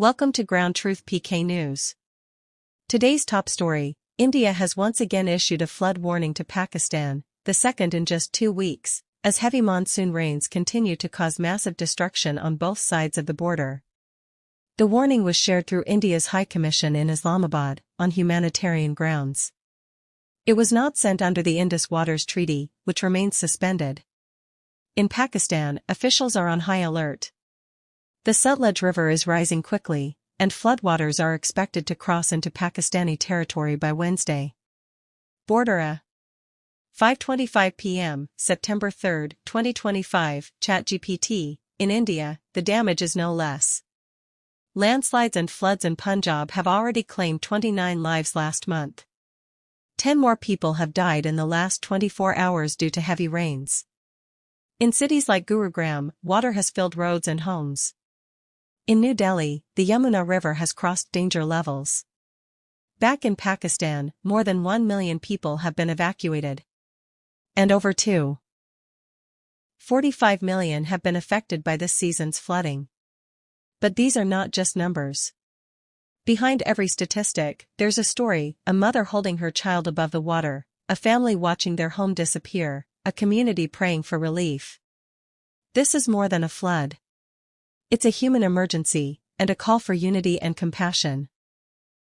Welcome to Ground Truth PK News. Today's top story: India has once again issued a flood warning to Pakistan, the second in just 2 weeks, as heavy monsoon rains continue to cause massive destruction on both sides of the border. The warning was shared through India's High Commission in Islamabad, on humanitarian grounds. It was not sent under the Indus Waters Treaty, which remains suspended. In Pakistan, officials are on high alert. The Sutlej River is rising quickly, and floodwaters are expected to cross into Pakistani territory by Wednesday. Border 5:25 p.m., September 3, 2025, ChatGPT. In India, the damage is no less. Landslides and floods in Punjab have already claimed 29 lives last month. 10 more people have died in the last 24 hours due to heavy rains. In cities like Gurugram, water has filled roads and homes. In New Delhi, the Yamuna River has crossed danger levels. Back in Pakistan, more than 1 million people have been evacuated. And over 2.45 million have been affected by this season's flooding. But these are not just numbers. Behind every statistic, there's a story: a mother holding her child above the water, a family watching their home disappear, a community praying for relief. This is more than a flood. It's a human emergency, and a call for unity and compassion.